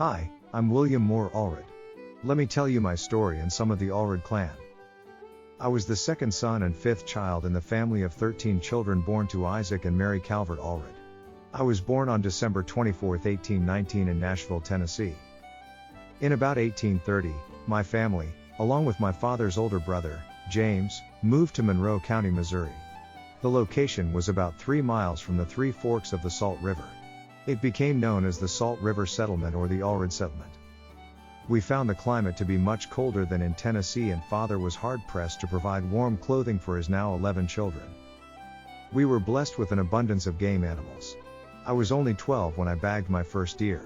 Hi, I'm William Moore Allred. Let me tell you my story and some of the Allred clan. I was the second son and fifth child in the family of 13 children born to Isaac and Mary Calvert Allred. I was born on December 24, 1819 in Nashville, Tennessee. In about 1830, my family, along with my father's older brother, James, moved to Monroe County, Missouri. The location was about 3 miles from the Three Forks of the Salt River. It became known as the Salt River Settlement or the Allred Settlement. We found the climate to be much colder than in Tennessee, and father was hard-pressed to provide warm clothing for his now 11 children. We were blessed with an abundance of game animals. I was only 12 when I bagged my first deer.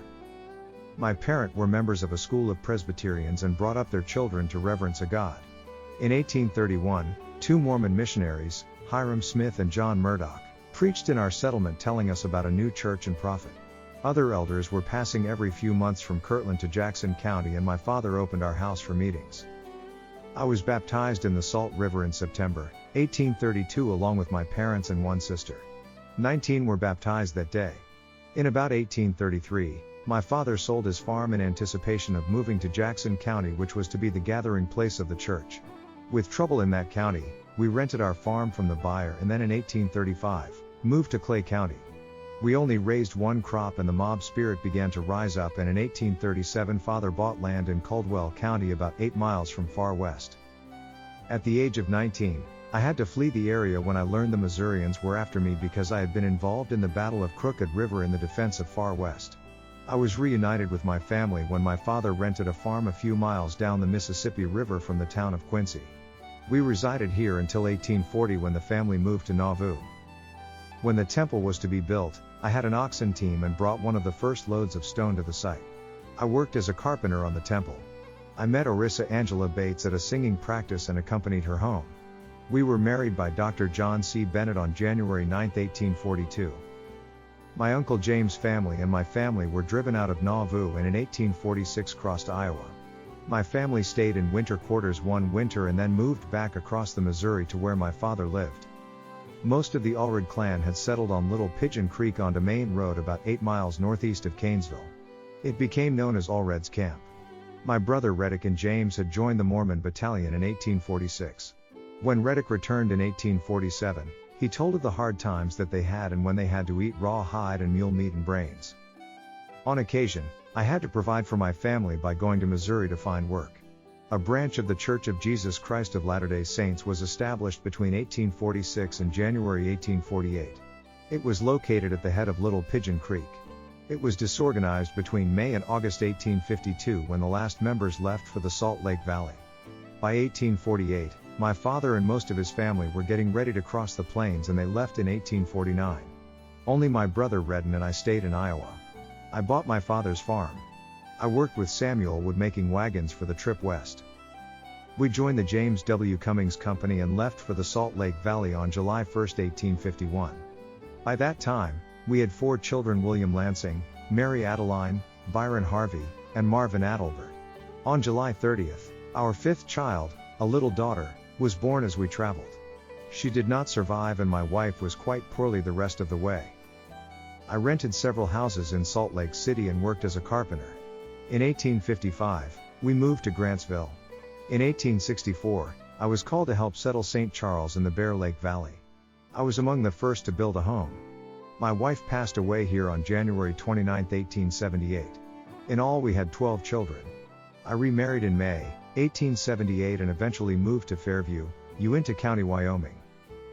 My parents were members of a school of Presbyterians and brought up their children to reverence a God. In 1831, 2 Mormon missionaries, Hiram Smith and John Murdoch, preached in our settlement telling us about a new church and prophet. Other elders were passing every few months from Kirtland to Jackson County, and my father opened our house for meetings. I was baptized in the Salt River in September 1832 along with my parents and one sister. 19 were baptized that day. In about 1833, my father sold his farm in anticipation of moving to Jackson County, which was to be the gathering place of the church. With trouble in that county, we rented our farm from the buyer and then in 1835, moved to Clay County. We only raised one crop and the mob spirit began to rise up, and in 1837 father bought land in Caldwell County about 8 miles from Far West. At the age of 19, I had to flee the area when I learned the Missourians were after me because I had been involved in the Battle of Crooked River in the defense of Far West. I was reunited with my family when my father rented a farm a few miles down the Mississippi River from the town of Quincy. We resided here until 1840 when the family moved to Nauvoo. When the temple was to be built, I had an oxen team and brought one of the first loads of stone to the site. I worked as a carpenter on the temple. I met Orissa Angela Bates at a singing practice and accompanied her home. We were married by Dr. John C. Bennett on January 9, 1842. My Uncle James' family and my family were driven out of Nauvoo and in 1846 crossed Iowa. My family stayed in winter quarters one winter and then moved back across the Missouri to where my father lived. Most of the Allred clan had settled on Little Pigeon Creek onto Main Road about 8 miles northeast of Canesville. It became known as Allred's Camp. My brother Reddick and James had joined the Mormon Battalion in 1846. When Reddick returned in 1847, he told of the hard times that they had and when they had to eat raw hide and mule meat and brains. On occasion, I had to provide for my family by going to Missouri to find work. A branch of the Church of Jesus Christ of Latter-day Saints was established between 1846 and January 1848. It was located at the head of Little Pigeon Creek. It was disorganized between May and August 1852 when the last members left for the Salt Lake Valley. By 1848, my father and most of his family were getting ready to cross the plains and they left in 1849. Only my brother Redden and I stayed in Iowa. I bought my father's farm. I worked with Samuel Wood making wagons for the trip west. We joined the James W. Cummings Company and left for the Salt Lake Valley on July 1, 1851. By that time, we had 4 children: William Lansing, Mary Adeline, Byron Harvey, and Marvin Adelbert. On July 30th, our 5th child, a little daughter, was born as we traveled. She did not survive and my wife was quite poorly the rest of the way. I rented several houses in Salt Lake City and worked as a carpenter. In 1855, we moved to Grantsville. In 1864, I was called to help settle St. Charles in the Bear Lake Valley. I was among the first to build a home. My wife passed away here on January 29, 1878. In all we had 12 children. I remarried in May 1878 and eventually moved to Fairview, Uinta County, Wyoming.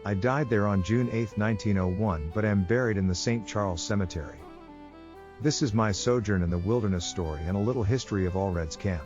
I died there on June 8, 1901 but am buried in the St. Charles Cemetery. This is my sojourn in the wilderness story and a little history of Allred's Camp.